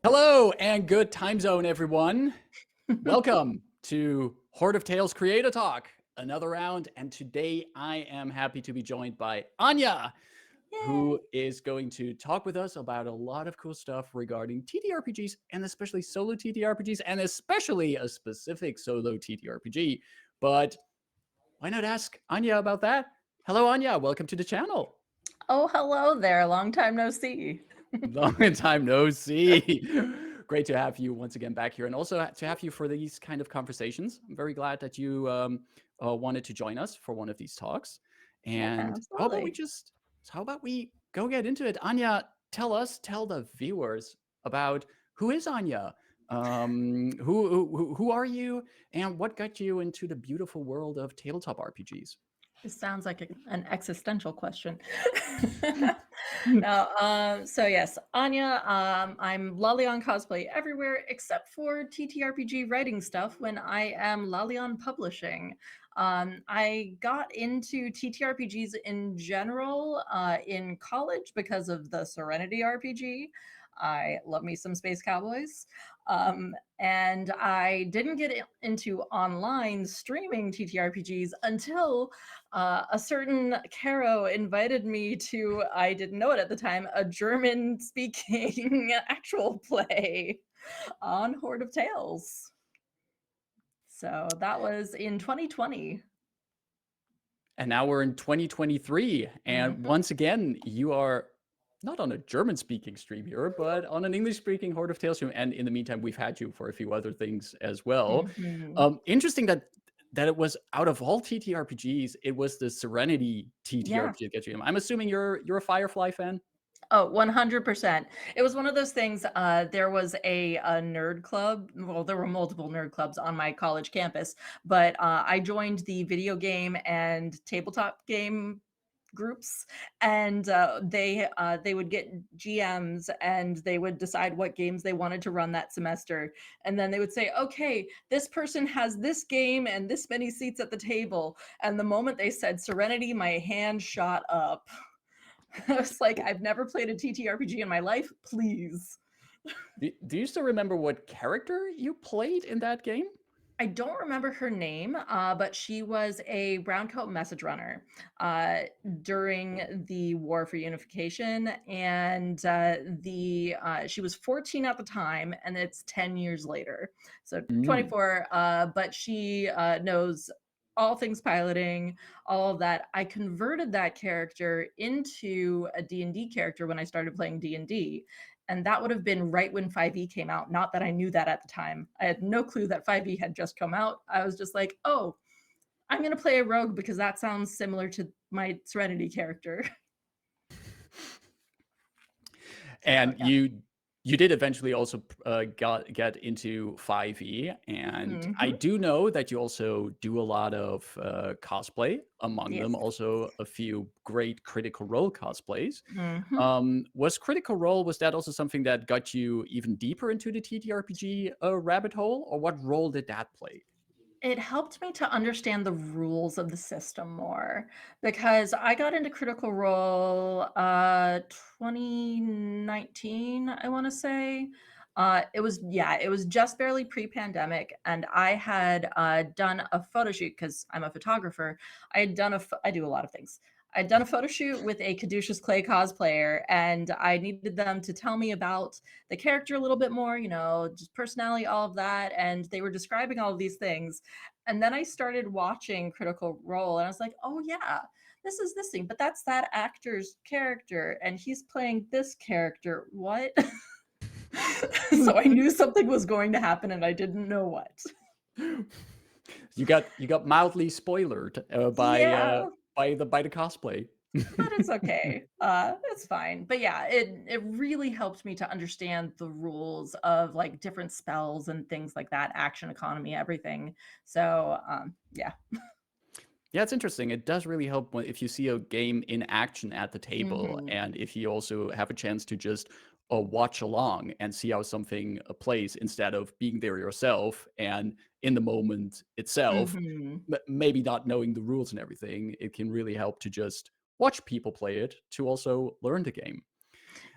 Hello and good time zone, everyone. Welcome to Hoard of Tales Creator Talk, another round. And today I am happy to be joined by Anya, who Yay! is going to talk with us about a lot of cool stuff regarding TTRPGs and especially solo TTRPGs and especially a specific solo TTRPG. But why not ask Anya about that? Hello, Anya. Welcome to the channel. Oh, hello there. Long time no see. Long time no see. Great to have you once again back here and also to have you for these kind of conversations. I'm very glad that you wanted to join us for one of these talks. Yeah, And absolutely. how about we go get into it? Anya, tell the viewers about who is Anya? Who are you and what got you into the beautiful world of tabletop RPGs? This sounds like an existential question. No, so yes, Anya, I'm Lalion cosplay everywhere except for TTRPG writing stuff when I am Lalion publishing. I got into TTRPGs in general in college because of the Serenity RPG. I love me some Space Cowboys. And I didn't get into online streaming TTRPGs until a certain Caro invited me to, I didn't know it at the time, a German speaking actual play on Hoard of Tales. So that was in 2020. And now we're in 2023. And Mhm. once again, you are not on a German speaking stream here, but on an English speaking Horde of Tales stream. And in the meantime, we've had you for a few other things as well. Mhm. Interesting that it was out of all TTRPGs, it was the Serenity Yeah. TTRPG that got you. I'm assuming you're a Firefly fan. Oh, 100%. It was one of those things, there was a nerd club. Well, there were multiple nerd clubs on my college campus, but, I joined the video game and tabletop game groups, and, they would get GMs, and they would decide what games they wanted to run that semester, and then they would say, "Okay, this person has this game and this many seats at the table," and the moment they said Serenity, my hand shot up. I was like, "I've never played a TTRPG in my life, please." Do you still remember what character you played in that game? I don't remember her name, but she was a browncoat message runner during the War for Unification, and she was 14 at the time, and it's 10 years later, so Mm. 24. But she knows all things piloting, all of that. I converted that character into a D&D character when I started playing D&D, and that would have been right when 5e came out. Not that I knew that at the time. I had no clue that 5e had just come out. I was just like, "Oh, I'm gonna play a rogue because that sounds similar to my Serenity character." So, And yeah. you did eventually also get into 5e, and I Mhm. do know that you also do a lot of cosplay. Among them, Yes. also a few great Critical Role cosplays. Mhm. Was Critical Role was that also something that got you even deeper into the TTRPG rabbit hole, or what role did that play? It helped me to understand the rules of the system more because I got into Critical Role, 2019, I wanna say. It was just barely pre-pandemic, and I had, done a photo shoot because 'cause I'm a photographer. I do a lot of things. I'd done a photo shoot with a Caduceus Clay cosplayer, and I needed them to tell me about the character a little bit more, just personality, all of that, and they were describing all of these things, and then I started watching Critical Role, and I was like, "Oh, yeah, this is this thing, but that's that actor's character, and he's playing this character. What?" So I knew something was going to happen, and I didn't know what. You got mildly spoiled Yeah, by the cosplay. but it's okay. It's fine. But yeah, it really helped me to understand the rules of, like, different spells and things like that, action economy, everything. So, yeah. Yeah, it's interesting. It does really help if you see a game in action at the table, Mhm. and if you also have a chance to just watch along and see how something plays instead of being there yourself and in the moment itself, Mhm. maybe not knowing the rules and everything. It can really help to just watch people play it to also learn the game.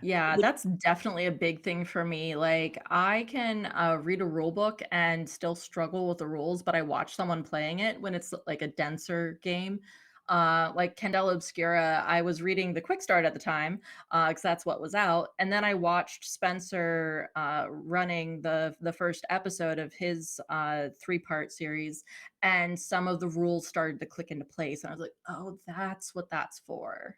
Yeah, that's definitely a big thing for me. Like, I can read a rule book and still struggle with the rules, but I watch someone playing it when it's like a denser game. Like Candela Obscura, I was reading the quick start at the time because that's what was out, and then I watched Spencer running the first episode of his 3-part series, and some of the rules started to click into place, and I was like, "Oh, that's what that's for."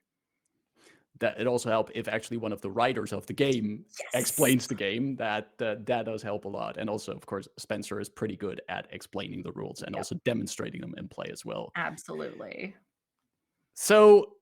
That it also help if actually one of the writers of the game Yes, explains the game. That does help a lot. And also, of course, Spencer is pretty good at explaining the rules and yep, also demonstrating them in play as well. absolutely. So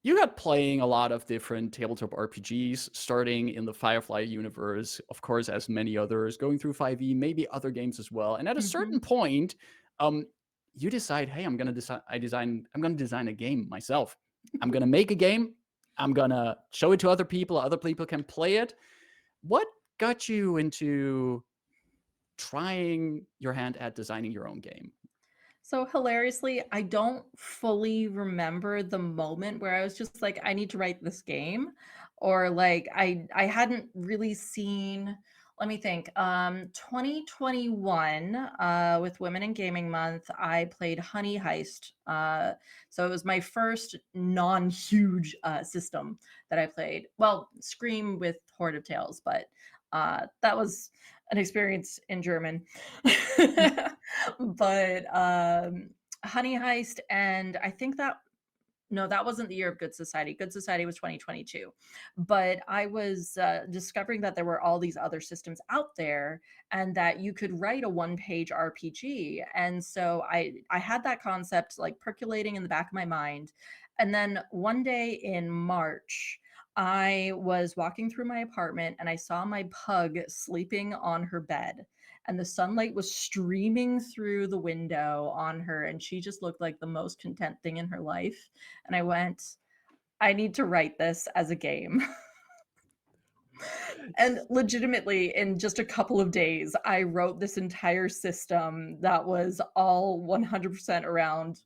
you got playing a lot of different tabletop RPGs, starting in the Firefly universe, of course, as many others, going through 5e, maybe other games as well. And at a certain Mhm. point, um, you decide, hey, I'm gonna design a game myself. I'm gonna make a game. I'm gonna show it to other people. Other people can play it. What got you into trying your hand at designing your own game? So hilariously, I don't fully remember the moment where I was just like, "I need to write this game," or like I hadn't really seen, let me think, 2021, with Women in Gaming Month, I played Honey Heist. So it was my first non-huge, system that I played. Well, Scream with Hoard of Tales, but, that was an experience in German. But, Honey Heist, and I think that, no, that wasn't the year of Good Society. Good Society was 2022. But I was, discovering that there were all these other systems out there and that you could write a one-page RPG, and so I had that concept, like, percolating in the back of my mind, and then one day in March, I was walking through my apartment and I saw my pug sleeping on her bed, and the sunlight was streaming through the window on her, and she just looked like the most content thing in her life, and I went, "I need to write this as a game." And legitimately, in just a couple of days, I wrote this entire system that was all 100% around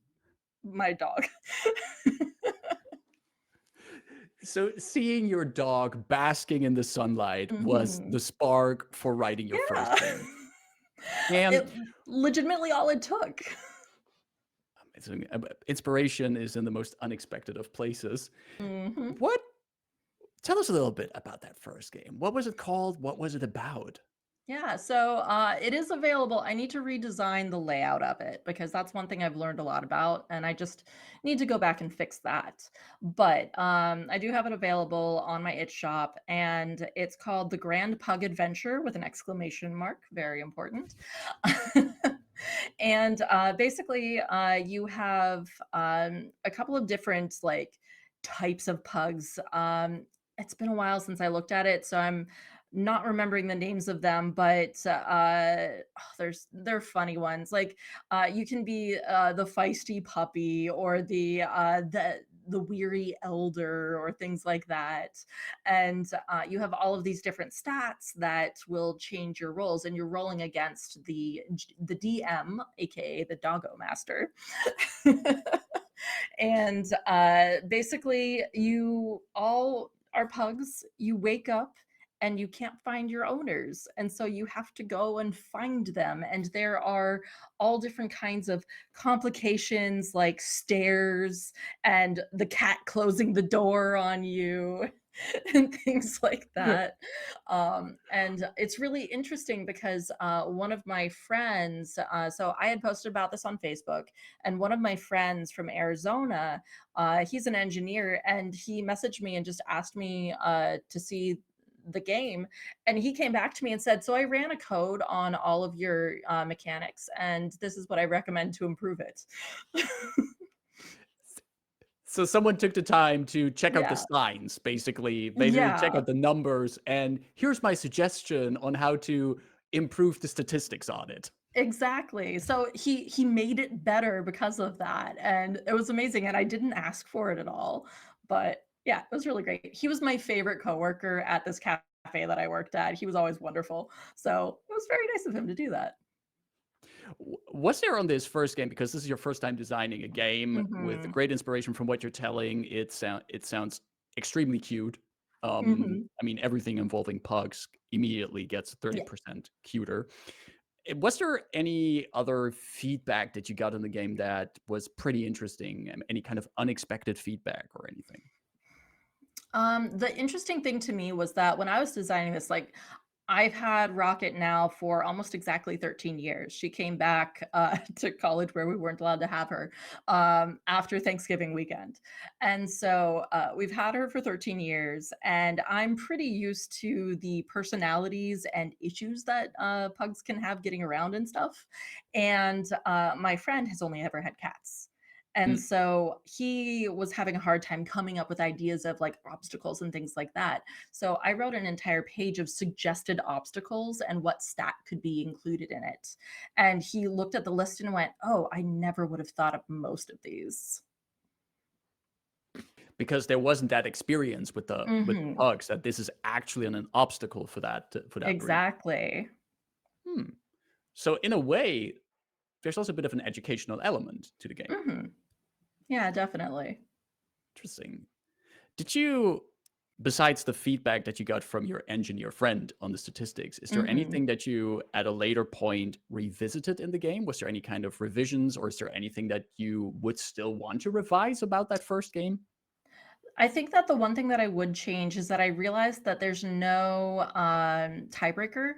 my dog. So seeing your dog basking in the sunlight was Mhm. the spark for writing your first Yeah. game. And It legitimately all it took. inspiration is in the most unexpected of places. Mhm. What Tell us a little bit about that first game. What was it called? What was it about? Yeah, so it is available. I need to redesign the layout of it because that's one thing I've learned a lot about, and I just need to go back and fix that. But I do have it available on my itch shop, and it's called The Grand Pug Adventure with an exclamation mark. Very important. And basically, you have a couple of different like types of pugs. It's been a while since I looked at it, so I'm not remembering the names of them, but they're funny ones. Like you can be the feisty puppy or the weary elder or things like that, and you have all of these different stats that will change your rolls, and you're rolling against the DM, aka the doggo master. And basically, you all are pugs. You wake up and you can't find your owners. And so you have to go and find them. And there are all different kinds of complications like stairs and the cat closing the door on you and things like that. And it's really interesting because one of my friends, so I had posted about this on Facebook, and one of my friends from Arizona, he's an engineer, and he messaged me and just asked me to see the game, and he came back to me and said, "So I ran a code on all of your mechanics, and this is what I recommend to improve it." So someone took the time to check out the Yeah, signs, basically check yeah. out the numbers, and here's my suggestion on how to improve the statistics on it. Exactly. So he made it better because of that, and it was amazing, and I didn't ask for it at all, but yeah, it was really great. He was my favorite coworker at this cafe that I worked at. He was always wonderful. So, it was very nice of him to do that. Was there on this first game, because this is your first time designing a game with Mhm. great inspiration from what you're telling, it sounds extremely cute. Mhm. I mean, everything involving pugs immediately gets Yeah. 30% cuter. Was there any other feedback that you got in the game that was pretty interesting? Any kind of unexpected feedback or anything? The interesting thing to me was that when I was designing this, like, I've had Rocket now for almost exactly 13 years. She came back to college where we weren't allowed to have her after Thanksgiving weekend. And so we've had her for 13 years, and I'm pretty used to the personalities and issues that pugs can have getting around and stuff. And my friend has only ever had cats. And Mm. so he was having a hard time coming up with ideas of like obstacles and things like that. So I wrote an entire page of suggested obstacles and what stat could be included in it. And he looked at the list and went, "Oh, I never would have thought of most of these." Because there wasn't that experience with the Mhm. pugs that this is actually an obstacle for that breed. Exactly. Hmm. So in a way, there's also a bit of an educational element to the game. Mhm. Yeah, definitely. Interesting. Did you, besides the feedback that you got from your engineer friend on the statistics, is there Mhm. anything that you at a later point revisited in the game? Was there any kind of revisions, or is there anything that you would still want to revise about that first game? I think that the one thing that I would change is that I realized that there's no tiebreaker.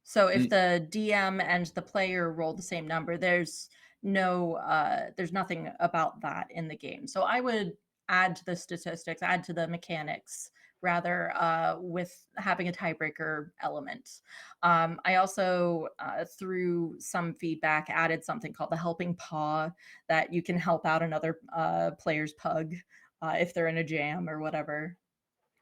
So if Mm, the DM and the player roll the same number, there's nothing about that in the game. So I would add to the statistics, add to the mechanics rather with having a tiebreaker element. I also through some feedback added something called the helping paw that you can help out another player's pug if they're in a jam or whatever.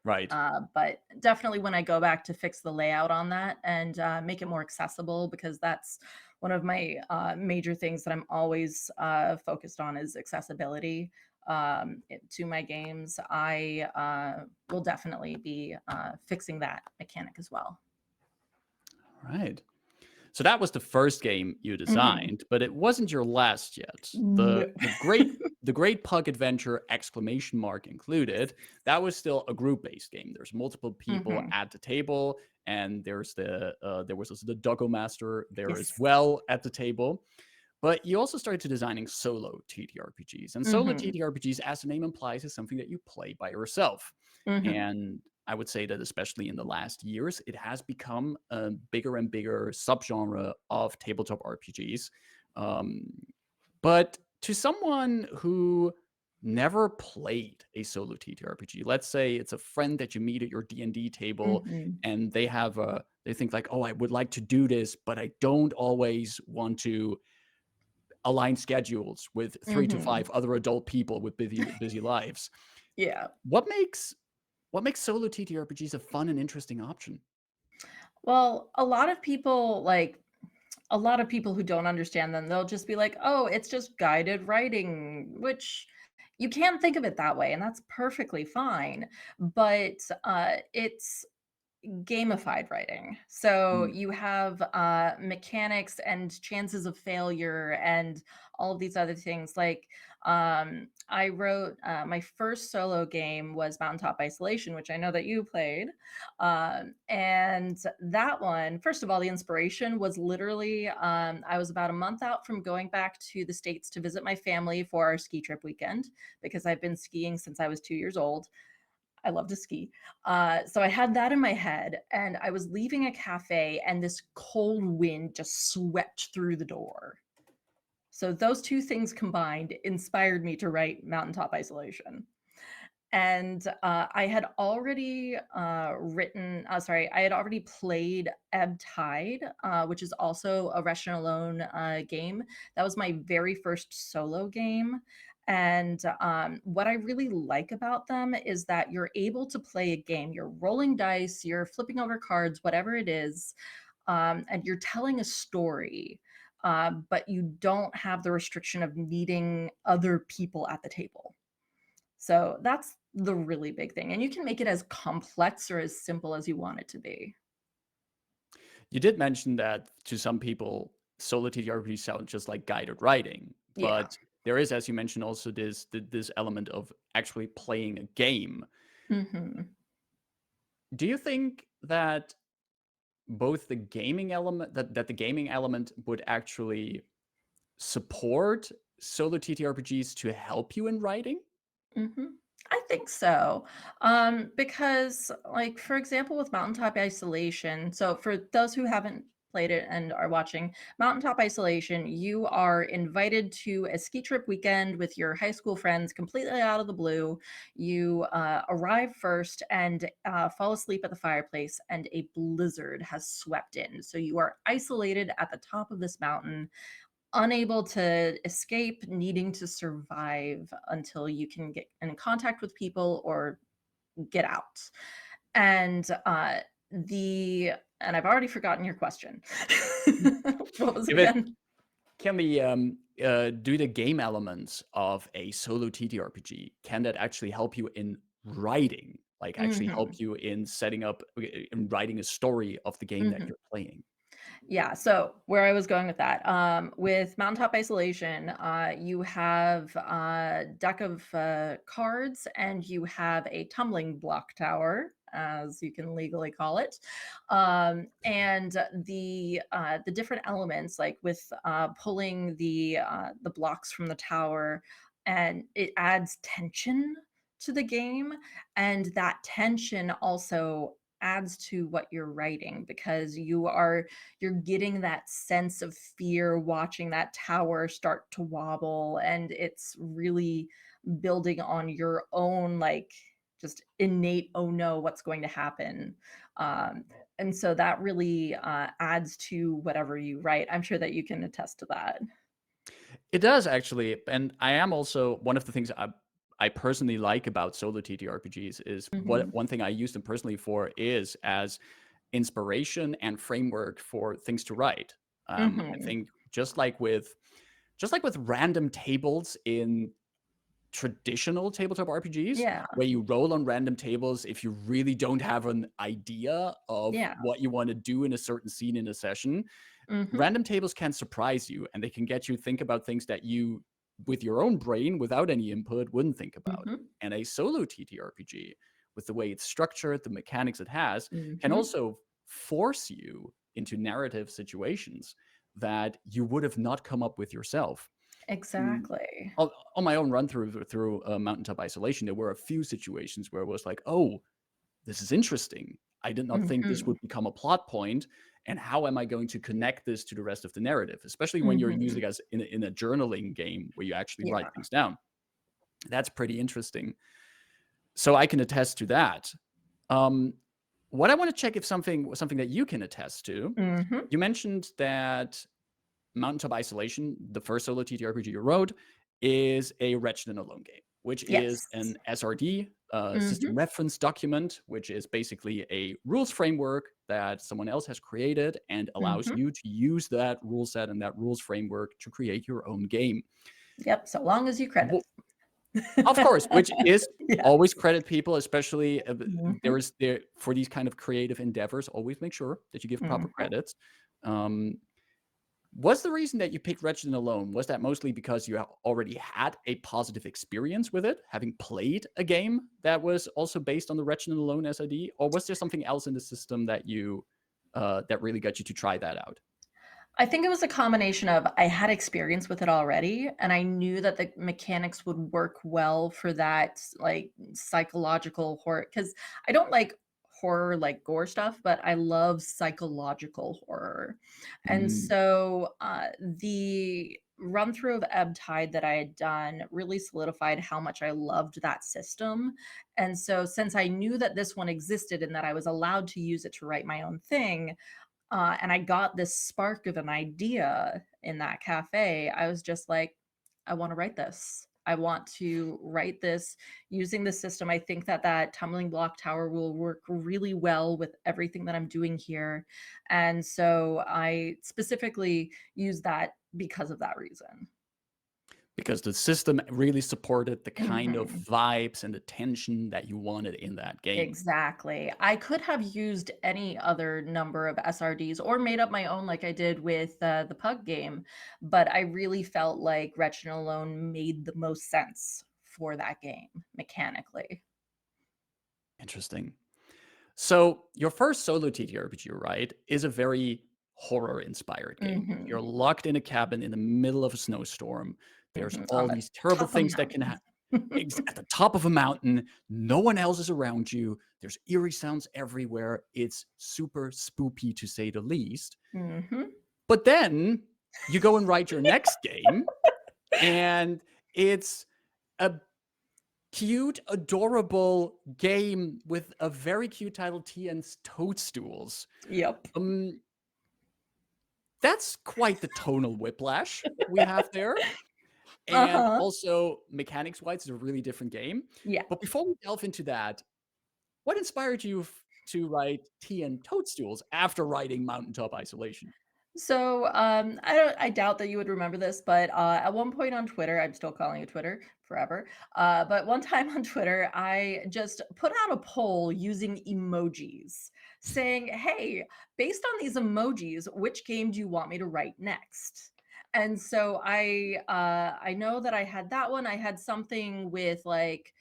right. But definitely when I go back to fix the layout on that and make it more accessible, because that's one of my major things that I'm always focused on is accessibility to my games. I will definitely be fixing that mechanic as well. Right. So that was the first game you Mhm. designed, but it wasn't your last yet. No. The Great Pug Adventure exclamation mark included. That was still a group-based game. There's multiple people Mhm. at the table, and there was also the Doggo Master there as Yes. well at the table. But you also started to designing solo TTRPGs. And solo Mhm. TTRPGs, as the name implies, is something that you play by yourself. Mhm. And I would say that especially in the last years, it has become a bigger and bigger subgenre of tabletop RPGs. Um, but to someone who never played a solo TTRPG, let's say it's a friend that you meet at your D&D table, Mhm. and they think like, oh, I would like to do this, but I don't always want to align schedules with 3 to Mhm. 5 other adult people with busy lives. Yeah. What makes solo TTRPGs a fun and interesting option? Well, a lot of people who don't understand them, they'll just be like, "Oh, it's just guided writing," which you can think of it that way, and that's perfectly fine. But it's gamified writing. So Mm, you have mechanics and chances of failure and all of these other things. Like I wrote my first solo game was Mountaintop Isolation, which I know that you played. And that one, first of all, the inspiration was literally I was about a month out from going back to the States to visit my family for our ski trip weekend because I've been skiing since I was 2 years old. I love to ski. So I had that in my head, and I was leaving a cafe, and this cold wind just swept through the door. So those two things combined inspired me to write Mountaintop Isolation. And I had already I had already played Ebb Tide, which is also a Russian Alone game. That was my very first solo game. And what I really like about them is that you're able to play a game. You're rolling dice, you're flipping over cards, whatever it is, and you're telling a story. But you don't have the restriction of needing other people at the table. So that's the really big thing, and you can make it as complex or as simple as you want it to be. you did mention that to some people, solo TTRPGs sound just like guided writing, Yeah. but there is, as you mentioned, also this element of actually playing a game. Mhm. Do you think that both the gaming element that the gaming element would actually support solo TTRPGs to help you in writing? Mhm. I think so. Because, like, for example, with Mountaintop Isolation, so for those who haven't played it and are watching, Mountaintop Isolation, you are invited to a ski trip weekend with your high school friends completely out of the blue. You arrive first and fall asleep at the fireplace, and a blizzard has swept in. So you are isolated at the top of this mountain, unable to escape, needing to survive until you can get in contact with people or get out. And the and I've already forgotten your question. What was it If it again? can be do the game elements of a solo TTRPG, can that actually help you in writing? Like actually help Mhm. you in setting up in writing a story of the game that Mhm. you're playing? Yeah, so where I was going with that, with Mountaintop Isolation, you have a deck of cards and you have a tumbling block tower, as you can legally call it. And the different elements, like with pulling the blocks from the tower, and it adds tension to the game, and that tension also adds to what you're writing because you're getting that sense of fear watching that tower start to wobble, and it's really building on your own, like, just innate, "Oh, no, what's going to happen?" Um, and so that really, adds to whatever you write. I'm sure that you can attest to that. It does actually, and I am also one of the things I personally like about solo TTRPGs is what Mhm. one thing I use them personally for is as inspiration and framework for things to write. I Mhm. think just like with random tables in traditional tabletop RPGs, Yeah. where you roll on random tables if you really don't have an idea of Yeah. what you want to do in a certain scene in a session. Mhm. Random tables can surprise you and they can get you to think about things that you, with your own brain, without any input, wouldn't think about. Mhm. And a solo TTRPG, with the way it's structured, the mechanics it has, can Mhm. also force you into narrative situations that you would have not come up with yourself. Mm, Exactly. on my own run through Mountaintop Isolation, there were a few situations where it was like, "Oh, this is interesting. I did not think this Mhm. would become a plot point, and how am I going to connect this to the rest of the narrative?" Especially when you're Mhm. using as in a journaling game where you actually write Yeah. things down. That's pretty interesting. So I can attest to that. Um, what I want to check if something that you can attest to. Mhm. You mentioned that Mountaintop Isolation, the first solo TTRPG you wrote, is a Wretched and Alone game, which is Yes. an SRD, system Mhm. reference document, which is basically a rules framework that someone else has created and allows Mhm. you to use that rule set and that rules framework to create your own game. Yep, so long as you credit Well, of course, which is Yeah. always credit people, especially Mhm. there for these kind of creative endeavors. Always make sure that you give proper Mhm. credits. Um, Was the reason that you picked Wretched and Alone, was that mostly because you already had a positive experience with it, having played a game that was also based on the Wretched and Alone SID, or was there something else in the system that you that really got you to try that out? I think it was a combination of I had experience with it already, and I knew that the mechanics would work well for that, like, psychological horror. Because I don't like horror, like, gore stuff, but I love psychological horror. And Mm, so, the run through of Ebb Tide that I had done really solidified how much I loved that system, and so since I knew that this one existed and that I was allowed to use it to write my own thing, and I got this spark of an idea in that cafe. I was just like, I want to write this. I want to write this using the system. I think that that tumbling block tower will work really well with everything that I'm doing here. And so I specifically use that because of that reason. because the system really supported the kind of Mhm. vibes and the tension that you wanted in that game. Exactly. I could have used any other number of SRDs or made up my own like I did with the Pug game, but I really felt like Wretched and Alone made the most sense for that game mechanically. Interesting. So your first solo TTRPG, right, is a very horror-inspired game. You're Mhm. locked in a cabin in the middle of a snowstorm. There's Mhm. all On the these terrible top of a things that can mountain. at the top of a mountain. No one else is around you. There's eerie sounds everywhere. It's super spoopy to say the least. Mhm. But then you go and write your next game, and it's a cute, adorable game with a very cute title, TN's Toadstools. Yep. Um, that's quite the tonal whiplash we have there. And Uh-huh. also, mechanics wise, it's a really different game. Yeah. But before we delve into that, what inspired you to write TN Toadstools after writing Mountaintop Isolation? So, I doubt that you would remember this, but at one point on Twitter, I'm still calling it Twitter forever. But one time on Twitter, I just put out a poll using emojis, saying, "Hey, based on these emojis, which game do you want me to write next?" And so I know that I had that one. I had something with like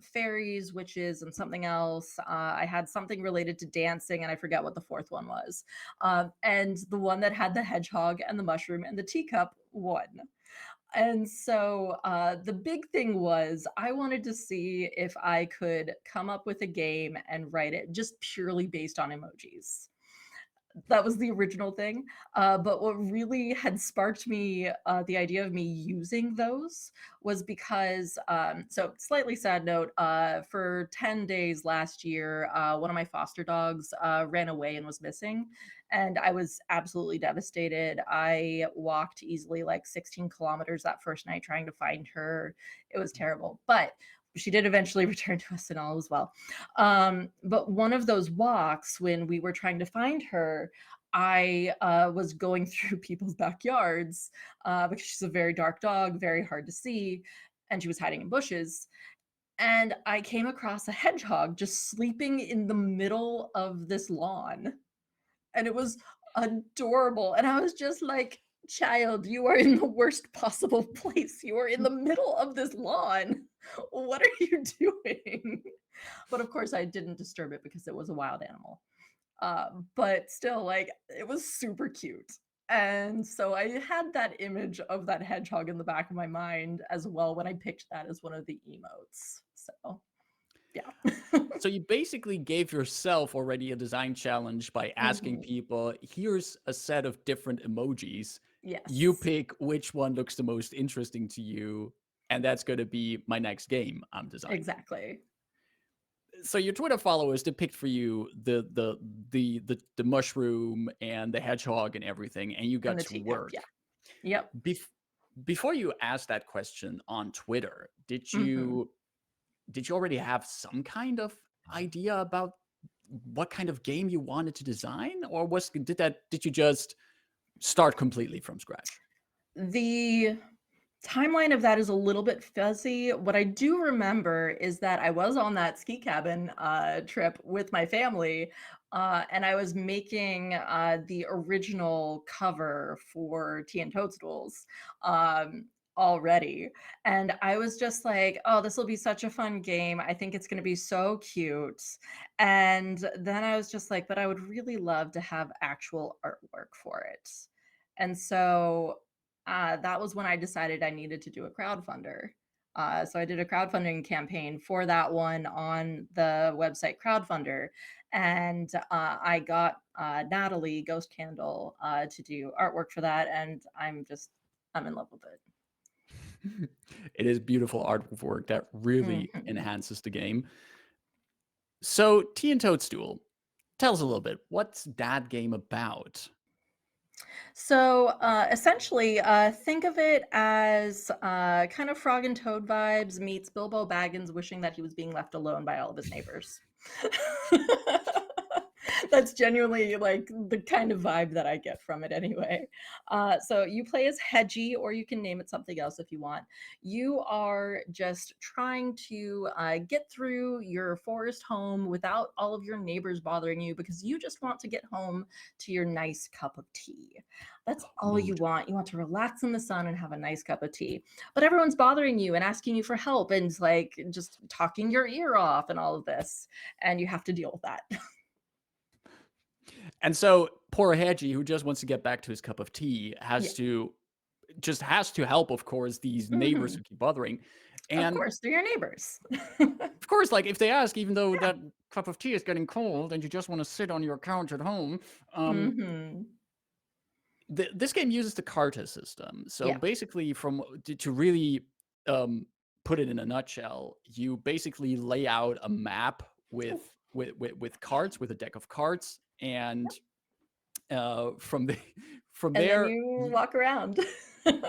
fairies, witches, and something else. I had something related to dancing, and I forget what the fourth one was. And the one that had the hedgehog and the mushroom and the teacup won. And so the big thing was I wanted to see if I could come up with a game and write it just purely based on emojis. That was the original thing. But what really had sparked me the idea of me using those was because, so slightly sad note, for 10 days last year, one of my foster dogs ran away and was missing. And I was absolutely devastated. I walked easily like 16 kilometers that first night trying to find her. It was terrible. But she did eventually return to us and all was well. But one of those walks when we were trying to find her, I was going through people's backyards because she's a very dark dog, very hard to see, and she was hiding in bushes. And I came across a hedgehog just sleeping in the middle of this lawn. And it was adorable. And I was just like, child, you are in the worst possible place. You are in the middle of this lawn. What are you doing? But of course, I didn't disturb it because it was a wild animal. But still, like, it was super cute. And so I had that image of that hedgehog in the back of my mind as well when I picked that as one of the emotes. So, yeah. So you basically gave yourself already a design challenge by asking Mhm. people, here's a set of different emojis. You Yes, pick which one looks the most interesting to you, and that's going to be my next game I'm designing. exactly. So your Twitter followers depict for you the mushroom and the hedgehog and everything, and you And got the to teacup. Yeah. work. Yep. Bef- Before you asked that question on Twitter, Mhm. did you already have some kind of idea about what kind of game you wanted to design, or did you just start completely from scratch? The timeline of that is a little bit fuzzy. What I do remember is that I was on that ski cabin trip with my family, and I was making the original cover for Tea and Toadstools already. And I was just like, oh, this will be such a fun game. I think it's going to be so cute. And then I was just like, but I would really love to have actual artwork for it. And so that was when I decided I needed to do a crowdfunder. So I did a crowdfunding campaign for that one on the website Crowdfunder, and I got Natalie Ghost Candle to do artwork for that, and I'm in love with it. It is beautiful artwork that really Mhm. enhances the game. So, Tea and Toadstool, tell us a little bit. What's that game about? So essentially, think of it as kind of Frog and Toad vibes meets Bilbo Baggins wishing that he was being left alone by all of his neighbors. That's That's genuinely like the kind of vibe that I get from it anyway. So you play as Hedgie, or you can name it something else if you want. You are just trying to get through your forest home without all of your neighbors bothering you because you just want to get home to your nice cup of tea. That's all you Mood. want. You want to relax in the sun and have a nice cup of tea. But everyone's bothering you and asking you for help and like just talking your ear off and all of this. And you have to deal with that. And so poor Hedgie, who just wants to get back to his cup of tea, Yeah. has to help, of course, these neighbors Mhm. who keep bothering. Of And course, they're your neighbors. of course, like if they ask, even though Yeah. that cup of tea is getting cold and you just want to sit on your couch at home, Mhm. this game uses the Carta system. So Yeah. basically, to really um, put it in a nutshell, you basically lay out a map Ooh, with cards, with a deck of cards, and yep. from the from And then there. you walk around.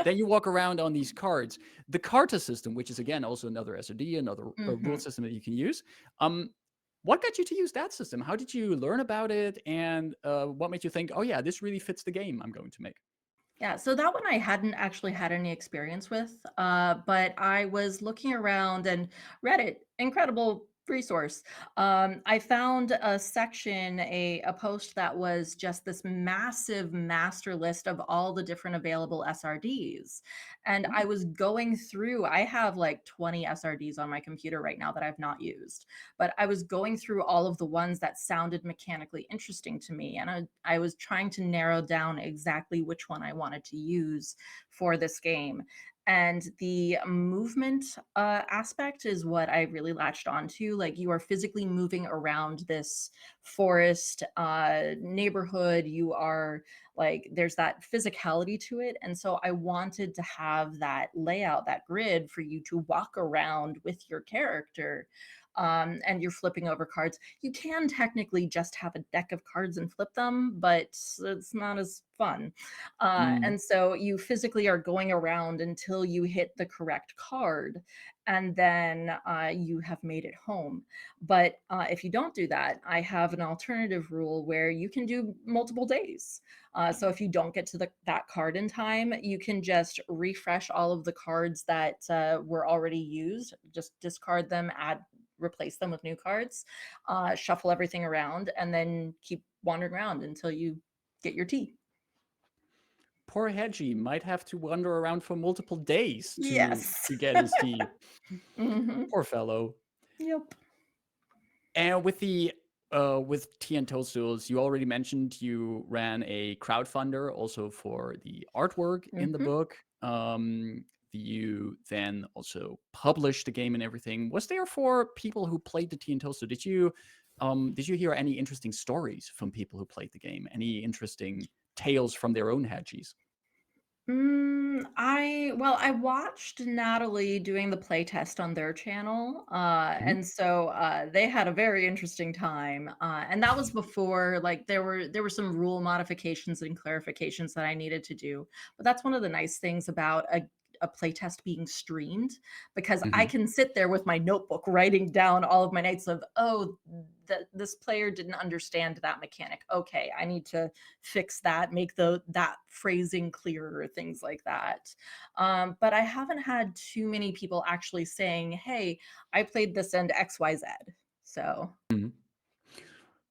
Then you walk around on these cards. The Carta system, which is again also another SOD, another rule Mhm. system that you can use. Um, what got you to use that system? How did you learn about it? And what made you think, oh yeah, this really fits the game I'm going to make? Yeah, so that one I hadn't actually had any experience with, but I was looking around and Reddit, incredible resource. I found a section, a post that was just this massive master list of all the different available SRDs. And I was going through, I have like 20 SRDs on my computer right now that I've not used, but I was going through all of the ones that sounded mechanically interesting to me. And I was trying to narrow down exactly which one I wanted to use for this game. And the movement aspect is what I really latched onto. Like you are physically moving around this forest neighborhood. You are like, there's that physicality to it. And so I wanted to have that layout, that grid for you to walk around with your character, and you're flipping over cards. You can technically just have a deck of cards and flip them, but it's not as fun. Mm. And so you physically are going around until you hit the correct card, and then you have made it home. But if you don't do that, I have an alternative rule where you can do multiple days. So if you don't get to that card in time, you can just refresh all of the cards that were already used, just discard them, replace them with new cards, shuffle everything around, and then keep wandering around until you get your tea. Poor Hedgie might have to wander around for multiple days Yes. to get his tea. Hmm. Poor fellow. Yep. And with Tea and Toadstools, you already mentioned you ran a crowdfunder also for the artwork in the Hmm. book. You then also published the game and everything. Was there for people who played the Tea and Toadstool? Did you hear any interesting stories from people who played the game? Any interesting tales from their own Hedgies? I watched Natalie doing the playtest on their channel, Mhm. and so they had a very interesting time. And that was before like there were some rule modifications and clarifications that I needed to do. But that's one of the nice things about a playtest being streamed, because I Mhm. can sit there with my notebook writing down all of my notes of, oh, this player didn't understand that mechanic. Okay, I need to fix that, make that phrasing clearer, things like that. But I haven't had too many people actually saying, "Hey, I played this and X Y Z." So, Mhm.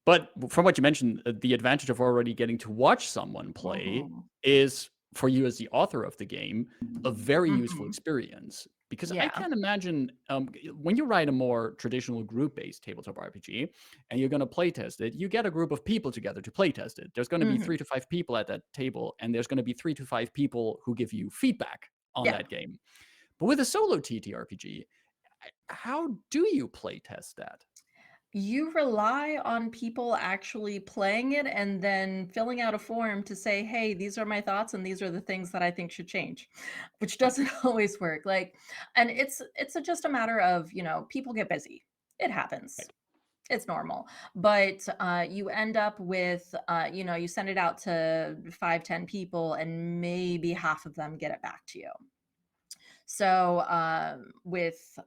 But from what you mentioned, the advantage of already getting to watch someone play mhm, is, for you as the author of the game, a very useful mhm, experience. Because I yeah, can imagine when you write a more traditional group-based tabletop RPG and you're going to playtest it, you get a group of people together to playtest it. There's going to be mhm, 3 to 5 people at that table, and there's going to be 3 to 5 people who give you feedback on yeah. that game. But with a solo TTRPG, how do you playtest that? You rely on people actually playing it and then filling out a form to say, "Hey, these are my thoughts and these are the things that I think should change," which doesn't always work. Like, and just a matter of, people get busy. It happens. Right. It's normal, but you end up with, you send it out to 5, 10 people, and maybe half of them get it back to you. So with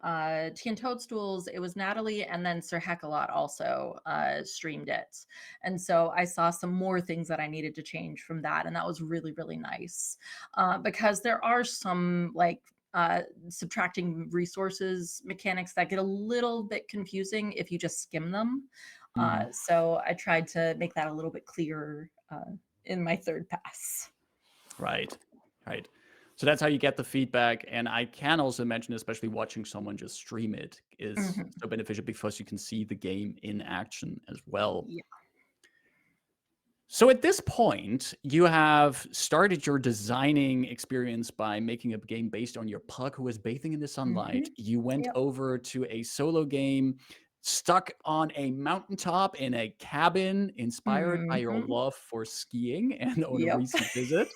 Tea and Toadstools, it was Natalie, and then Sir Heckalot also streamed it. And so I saw some more things that I needed to change from that. And that was really, really nice because there are some like subtracting resources mechanics that get a little bit confusing if you just skim them. Mhm. So I tried to make that a little bit clearer in my third pass. Right. Right. So that's how you get the feedback. And I can also mention, especially watching someone just stream it is Mhm. so beneficial because you can see the game in action as well. Yeah. So at this point, you have started your designing experience by making a game based on your pug who was bathing in the sunlight. Hmm. You went Yep. over to a solo game stuck on a mountaintop in a cabin inspired by your Hmm. love for skiing and on a Yep. recent visit.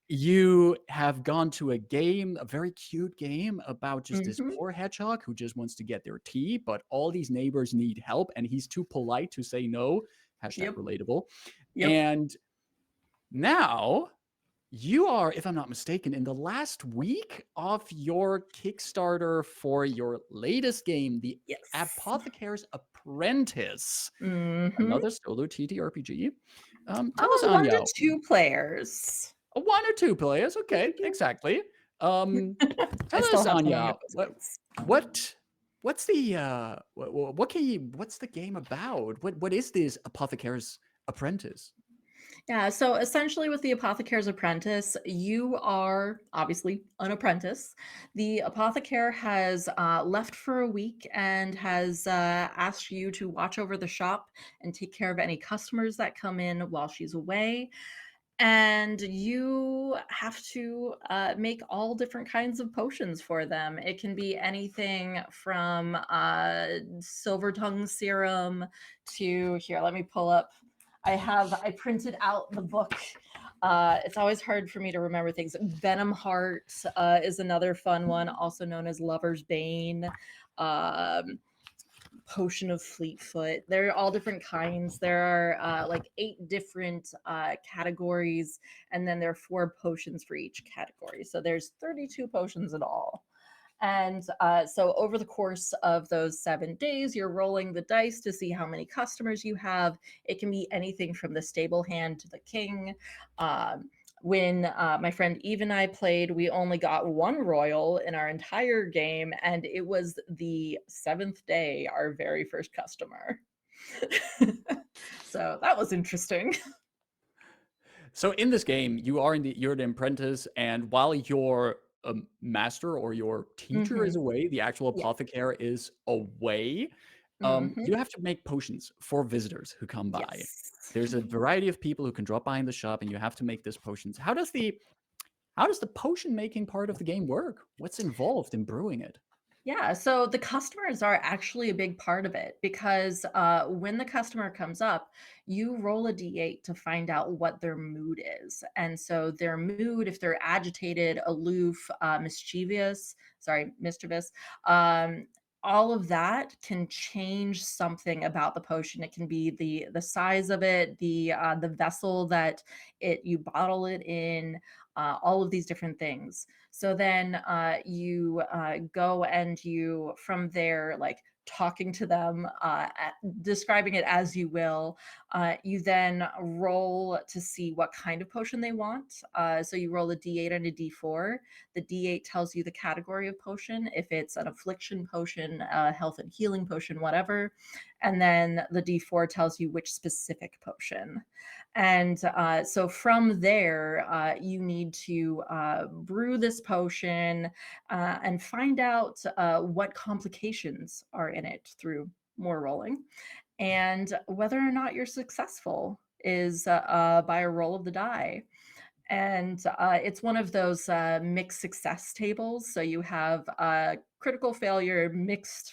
You have gone to a game, a very cute game about just this Hmm. poor hedgehog who just wants to get their tea, but all these neighbors need help, and he's too polite to say no. Hashtag Yep. relatable. Yep. And now you are, if I'm not mistaken, in the last week of your Kickstarter for your latest game, The Yes. Apothecary's Apprentice, Hmm. another solo TTRPG. Tell us, One to Anya, two players. one or two players. Yep. Okay, Yep. Yep. exactly. Um, I tell still us, have someone Anya, negotiates. what what's the what can you what's the game about? What is this Apothecary's Apprentice? Yeah, so essentially with the Apothecary's Apprentice, you are obviously an apprentice. The apothecary has left for a week and has asked you to watch over the shop and take care of any customers that come in while she's away. And you have to make all different kinds of potions for them. It can be anything from silver tongue serum to here. Let me pull up. I printed out the book. It's always hard for me to remember things. Venom Heart is another fun one, also known as Lover's Bane. Um, Potion of Fleetfoot. They're all different kinds. There are like 8 different categories, and then there are 4 potions for each category. So there's 32 potions in all. And so over the course of those 7 days, you're rolling the dice to see how many customers you have. It can be anything from the stable hand to the king. Um, when my friend Eve and I played, we only got one royal in our entire game, and it was the 7th day, our very first customer. So that was interesting. So in this game, you're the apprentice, and while your master or your teacher is Hmm. away, the actual Yeah. apothecary is away. Hmm. You have to make potions for visitors who come by. Yes. There's a variety of people who can drop by in the shop, and you have to make these potions. How does the potion making part of the game work? What's involved in brewing it? Yeah, so the customers are actually a big part of it because when the customer comes up, you roll a d8 to find out what their mood is. And so their mood, if they're agitated, aloof, mischievous, um, all of that can change something about the potion. It can be the size of it, the vessel that it you bottle it in, all of these different things. So then you go and you, from there, like talking to them, describing it as you will, you then roll to see what kind of potion they want. So you roll a d8 and a d4. The d8 tells you the category of potion, if it's an affliction potion, a health and healing potion, whatever. And then the d4 tells you which specific potion. And so from there, you need to brew this potion and find out what complications are in it through more rolling. And whether or not you're successful is by a roll of the die. And it's one of those mixed success tables. So you have critical failure, mixed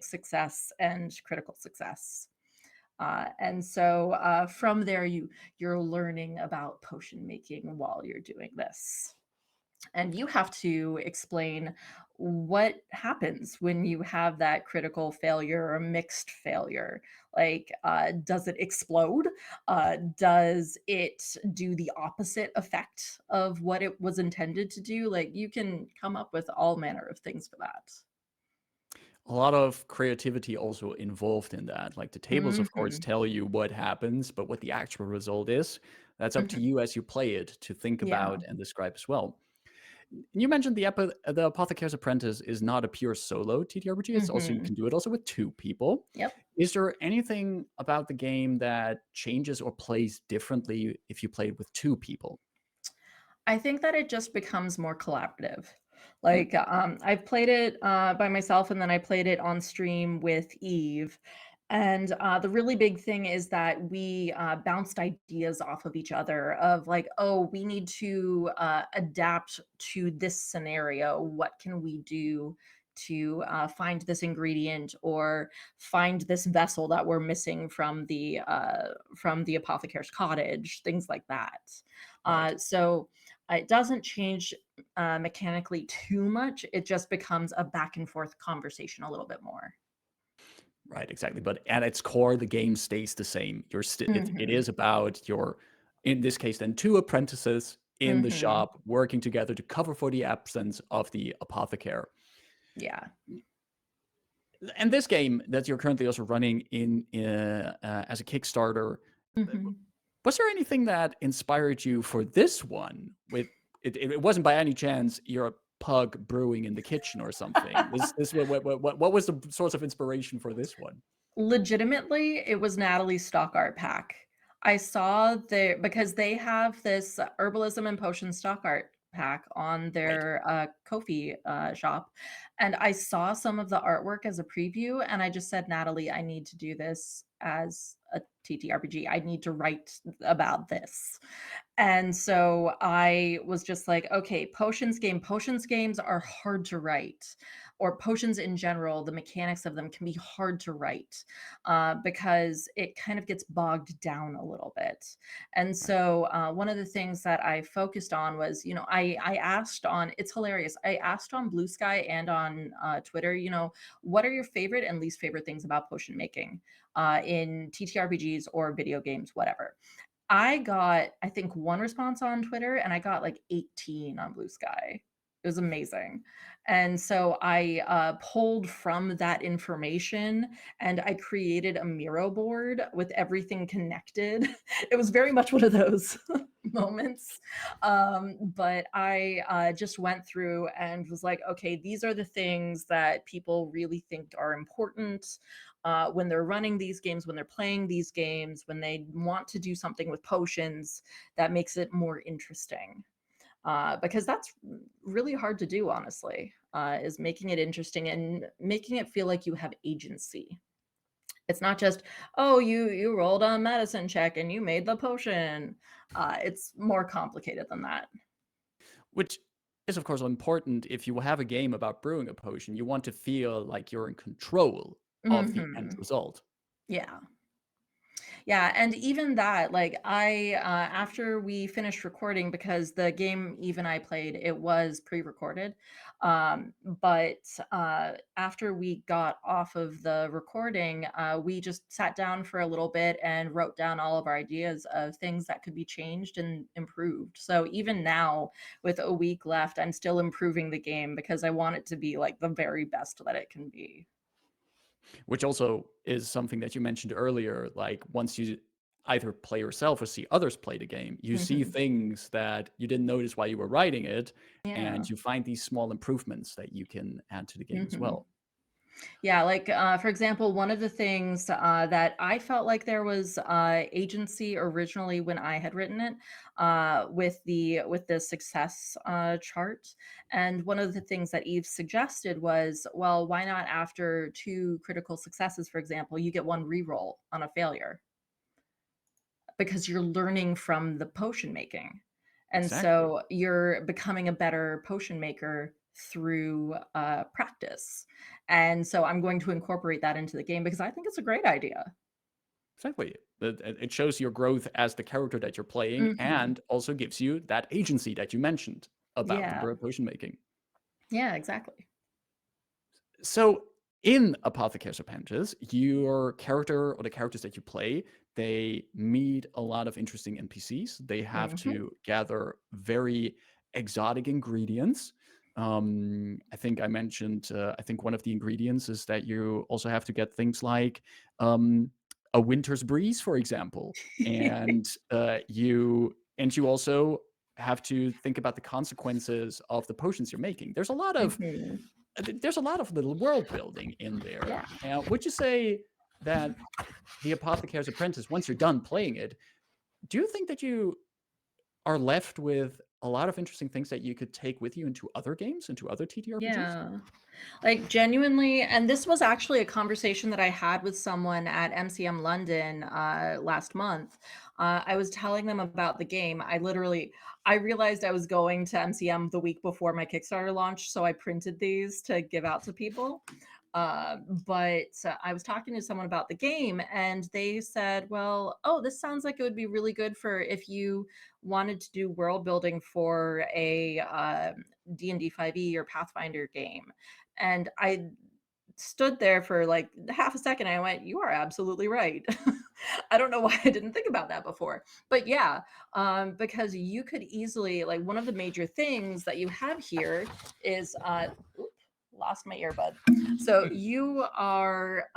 success, and critical success. And so from there, you're learning about potion making while you're doing this. And you have to explain what happens when you have that critical failure or mixed failure? Like, does it explode? Does it do the opposite effect of what it was intended to do? Like, you can come up with all manner of things for that. A lot of creativity also involved in that. Like the tables, of course, Mhm. tell you what happens, but what the actual result is, that's up to Mhm. you as you play it to think Yeah. about and describe as well. You mentioned the Apothecary's Apprentice is not a pure solo TTRPG. It's also you Mhm. can do it also with two people. Yep. Is there anything about the game that changes or plays differently if you play it with two people? I think that it just becomes more collaborative. Hmm, Like, I've played it by myself, and then I played it on stream with Eve. And the really big thing is that we bounced ideas off of each other of like, oh, we need to adapt to this scenario. What can we do to find this ingredient or find this vessel that we're missing from the apothecary's cottage? Things like that. right. So it doesn't change mechanically too much. It just becomes a back and forth conversation a little bit more. Right, exactly. But at its core, the game stays the same. It Mhm. is about your, in this case, then two apprentices in the Mhm. shop working together to cover for the absence of the apothecary. Yeah. And this game that you're currently also running in as a Kickstarter, uh, Mhm. was there anything that inspired you for this one? With it wasn't by any chance your pug brewing in the kitchen or something. This what was the source of inspiration for this one? Legitimately, it was Natalie's stock art pack. I saw their because they have this herbalism and potion stock art pack on Right. their Ko-fi shop, and I saw some of the artwork as a preview, and I just said, Natalie, I need to do this as a TTRPG. I need to write about this. And so I was just like, okay, potions games are hard to write, or potions in general, the mechanics of them can be hard to write because it kind of gets bogged down a little bit. And Right. so one of the things that I focused on was, I asked on, it's hilarious, I asked on Blue Sky and on Twitter, what are your favorite and least favorite things about potion making in TTRPGs or video games, whatever. I got, I think, 1 response on Twitter, and I got, like, 18 on Blue Sky. It was amazing. And so I, pulled from that information, and I created a Miro board with everything connected. It was very much one of those moments. But I, just went through and was like, "Okay, these are the things that people really think are important when they're running these games, when they're playing these games, when they want to do something with potions that makes it more interesting. Because that's really hard to do, honestly, is making it interesting and making it feel like you have agency. It's not just, oh, you rolled a medicine check and you made the potion. It's more complicated than that. Which is, of course, important if you have a game about brewing a potion. You want to feel like you're in control of the end Hmm. result. Yeah. Yeah, and even that, like after we finished recording, because the game Eve and I played, it was pre-recorded. But after we got off of the recording, we just sat down for a little bit and wrote down all of our ideas of things that could be changed and improved. So even now, with a week left, I'm still improving the game because I want it to be like the very best that it can be. Which also is something that you mentioned earlier. Like once you either play yourself or see others play the game, you see Hmm. things that you didn't notice while you were writing it, Yeah. and you find these small improvements that you can add to the game as Hmm. well. Yeah, like for example, one of the things that I felt like there was agency originally when I had written it with the success chart, and one of the things that Eve suggested was, well, why not after two critical successes, for example, you get one reroll on a failure because you're learning from the potion making. And Exactly. so you're becoming a better potion maker through practice. And so I'm going to incorporate that into the game because I think it's a great idea. Exactly. It shows your growth as the character that you're playing Hmm. and also gives you that agency that you mentioned about the Yeah. potion making. Yeah, exactly. So in Apothecary's Apprentice, your character or the characters that you play, they meet a lot of interesting NPCs. They have Hmm. to gather very exotic ingredients. I think I mentioned, I think one of the ingredients is that you also have to get things like a winter's breeze, for example, and you also have to think about the consequences of the potions you're making. Hmm. There's a lot of little world building in there. Yeah. Would you say that the Apothecary's Apprentice, once you're done playing it, do you think that you are left with a lot of interesting things that you could take with you into other games, into other TTRPGs? Yeah. Like genuinely, and this was actually a conversation that I had with someone at MCM London last month. I was telling them about the game. I realized I was going to MCM the week before my Kickstarter launch, so I printed these to give out to people. But I was talking to someone about the game, and they said, "Well, oh, this sounds like it would be really good for if you wanted to do world building for a D&D 5e or Pathfinder game." And I stood there for like half a second. I went, "You are absolutely right." I don't know why I didn't think about that before. But yeah, because you could easily, like, one of the major things that you have here is, oop, lost my earbud. So you are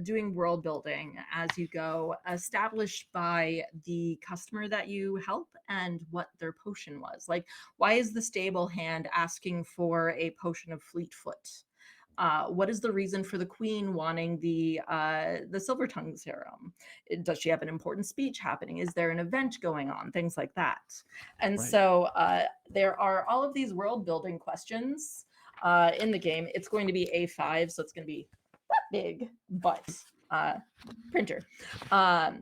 doing world building as you go, established by the customer that you help and what their potion was. Like, why is the stable hand asking for a potion of Fleetfoot? What is the reason for the queen wanting the silver tongue serum? Does she have an important speech happening? Is there an event going on? Things like that. And Right. so there are all of these world building questions in the game. It's going to be A5, so it's going to be that big, but uh, printer.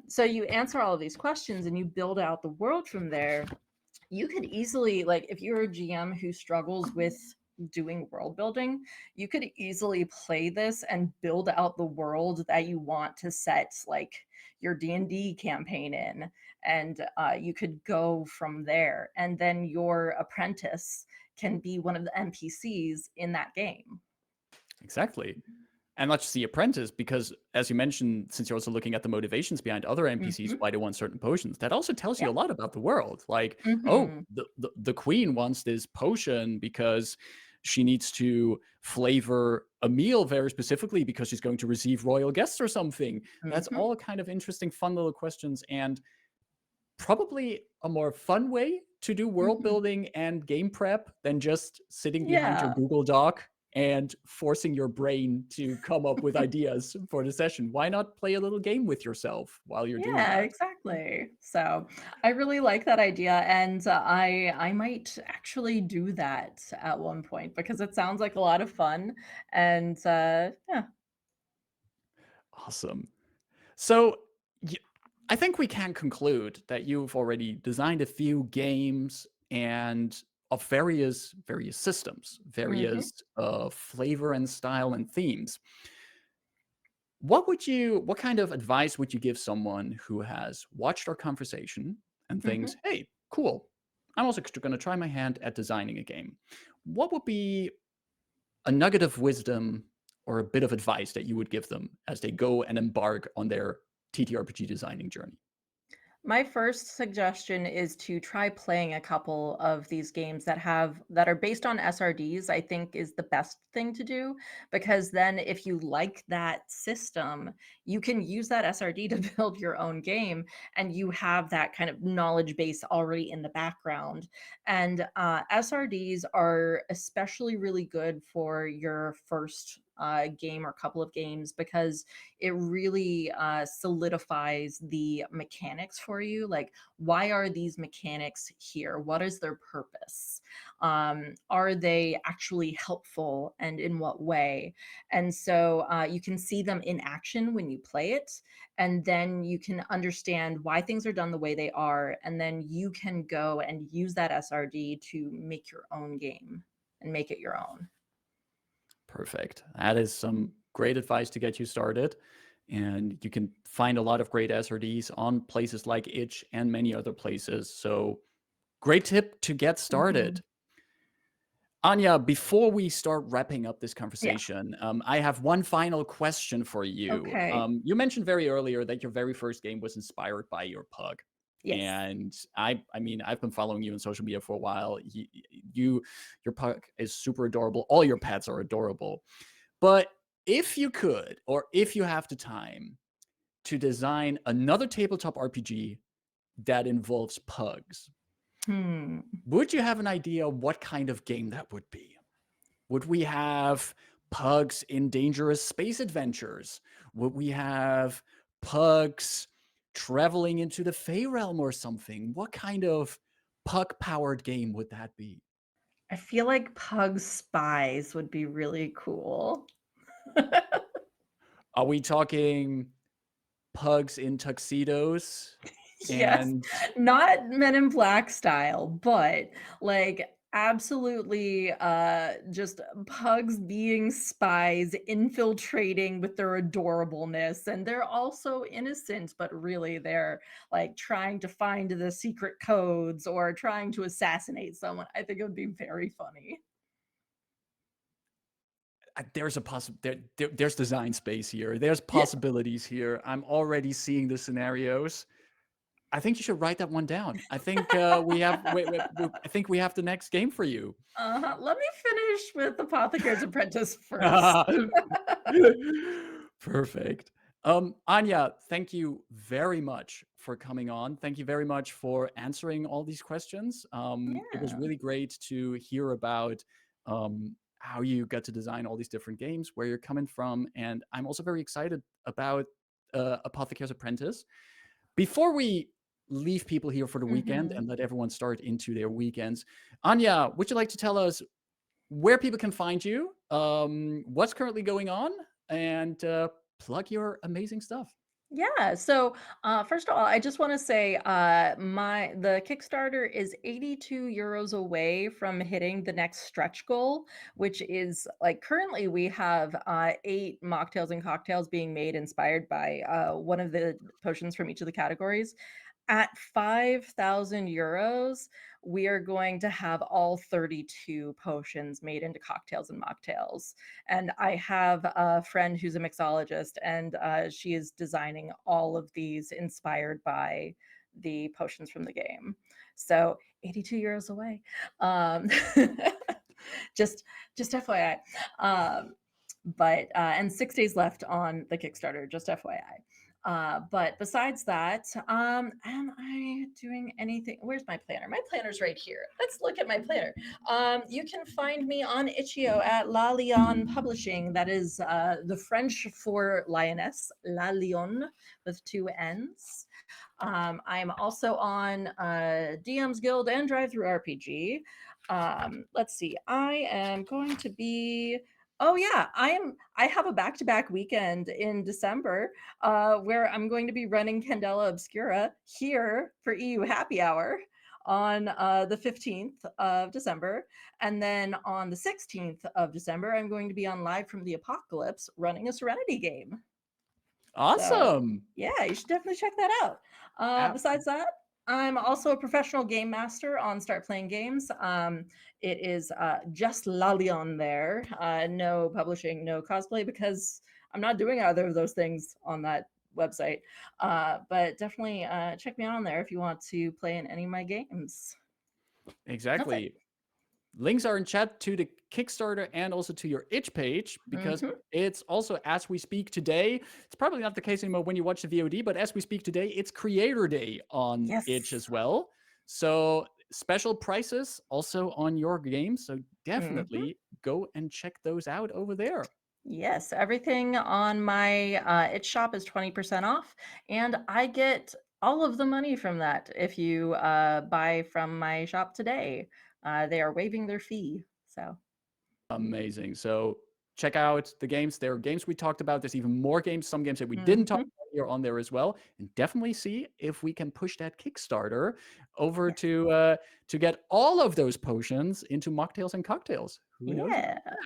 So you answer all of these questions and you build out the world from there. You could easily, like, if you're a GM who struggles with doing world building, you could easily play this and build out the world that you want to set, like, your D&D campaign in, and you could go from there, and then your apprentice can be one of the NPCs in that game. Exactly. And not just the apprentice, because as you mentioned, since you're also looking at the motivations behind other NPCs, Hmm. why they want certain potions, that also tells you Yeah. a lot about the world. Like, oh, Hmm. the queen wants this potion because she needs to flavor a meal very specifically because she's going to receive royal guests or something. That's Hmm. all kind of interesting, fun little questions, and probably a more fun way to do world Hmm. building and game prep than just sitting behind your Yeah. Google Doc and forcing your brain to come up with ideas for the session. Why not play a little game with yourself while you're doing Yeah, that? exactly. So I really like that idea, and I might actually do that at one point because it sounds like a lot of fun. And yeah. Awesome. So, y- I think we can conclude that you've already designed a few games and of various systems, Hmm. various flavor and style and themes. What kind of advice would you give someone who has watched our conversation and thinks, Hmm. "Hey, cool. I'm also going to try my hand at designing a game." What would be a nugget of wisdom or a bit of advice that you would give them as they go and embark on their TTRPG designing journey? My first suggestion is to try playing a couple of these games that are based on SRDs. I think is the best thing to do, because then if you like that system, you can use that SRD to build your own game, and you have that kind of knowledge base already in the background. And SRDs are especially really good for your first game or couple of games, because it really solidifies the mechanics for you. Like, why are these mechanics here? What is their purpose? Are they actually helpful, and in what way? And so you can see them in action when you play it, and then you can understand why things are done the way they are, and then you can go and use that SRD to make your own game and make it your own. Perfect. That is some great advice to get you started. And you can find a lot of great SRDs on places like Itch and many other places. So, great tip to get Mhm. started. Anya, before we start wrapping up this Yeah. conversation, I have one final question for you. Okay. You mentioned very earlier that your very first game was inspired by your pug, Yes. and I mean, I've been following you on social media for a while. You, your pug is super adorable. All your pets are adorable. But if you could, or if you have the time to design another tabletop RPG that involves pugs, Hmm. would you have an idea what kind of game that would be? Would we have pugs in dangerous space adventures? Would we have pugs traveling into the Fey realm or something? What kind of pug powered game would that be? I feel like Pug Spies would be really cool. Are we talking pugs in tuxedos Yes, and not Men in Black style, but like absolutely just pugs being spies, infiltrating with their adorableness, and they're also innocent, but really they're like trying to find the secret codes or trying to assassinate someone. I think it would be very funny. there's a there's design space here. There's Yeah. possibilities here. I'm already seeing the scenarios. I think you should write that one down. I think we have. I think we have the next game for you. Let me finish with Apothecary's Apprentice first. Perfect. Anya, thank you very much for coming on. Thank you very much for answering all these questions. It was Yeah. really great to hear about how you got to design all these different games, where you're coming from, and I'm also very excited about Apothecary's Apprentice. Before we leave people here for the weekend Mhm. and let everyone start into their weekends, Anya, would you like to tell us where people can find you, what's currently going on, and plug your amazing stuff? Yeah. So, first of all, I just want to say, the Kickstarter is 82 euros away from hitting the next stretch goal, which is like currently we have 8 mocktails and cocktails being made inspired by one of the potions from each of the categories. At 5,000 euros, we are going to have all 32 potions made into cocktails and mocktails. And I have a friend who's a mixologist, and she is designing all of these inspired by the potions from the game. So 82 euros away. Um, just, just FYI. But and 6 days left on the Kickstarter, just FYI. But besides that, am I doing anything? Where's my planner? My planner's right here. Let's look at my planner. You can find me on Itch.io at La Lion Publishing. That is the French for lioness, La Lion, with 2 N's. I'm also on DM's Guild and Drive Through RPG. Let's see. I am going to be. Oh yeah, I have a back-to-back weekend in December where I'm going to be running Candela Obscura here for EU Happy Hour on the 15th of December. And then on the 16th of December, I'm going to be on Live from the Apocalypse running a Serenity game. So Awesome. yeah, you should definitely check that out. Ab- Besides that, I'm also a professional game master on Start Playing Games. It is just Lalion there. No publishing, no cosplay, because I'm not doing either of those things on that website. But definitely check me out on there if you want to play in any of my games. That's it. exactly. Links are in chat to the Kickstarter and also to your itch page, because Hmm. it's also, as we speak today, it's probably not the case anymore when you watch the VOD, but as we speak today, it's Creator Day on itch Yes. as well. So special prices also on your game. So Hmm. definitely go and check those out over there. Yes, everything on my It shop is 20% off, and I get all of the money from that if you buy from my shop today. They are waiving their fee. So, Amazing. So check out the games. There are games we talked about. There's even more games, some games that we didn't talk mhm. about here on there as well. And definitely see if we can push that Kickstarter over Yes. to get all of those potions into mocktails and cocktails. Who knows about Yeah. that?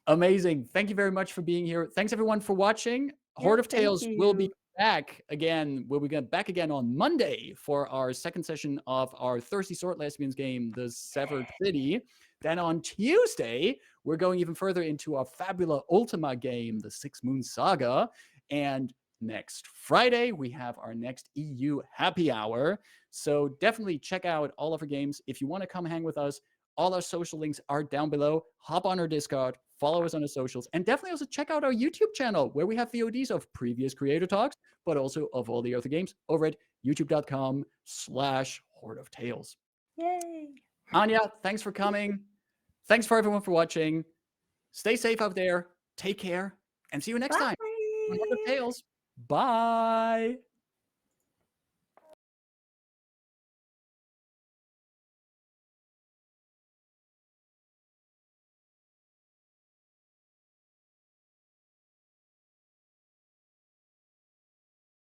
Amazing. Thank you very much for being here. Thanks everyone for watching. Horde Yep. of Thank Tales will be you. back again. We'll be back again on Monday for our second session of our Thirsty Sword Lesbians game, The Severed City. Then on Tuesday, we're going even further into our Fabula Ultima game, The Six Moon Saga. And next Friday, we have our next EU happy hour. So definitely check out all of our games. If you want to come hang with us, all our social links are down below. Hop on our Discord, follow us on our socials, and definitely also check out our YouTube channel where we have VODs of previous creator talks, but also of all the other games over at youtube.com/Hoard of Tales. Yay. Anya, thanks for coming. Thanks for everyone for watching. Stay safe out there. Take care and see you next time on Hoard of Bye. Tales. Bye.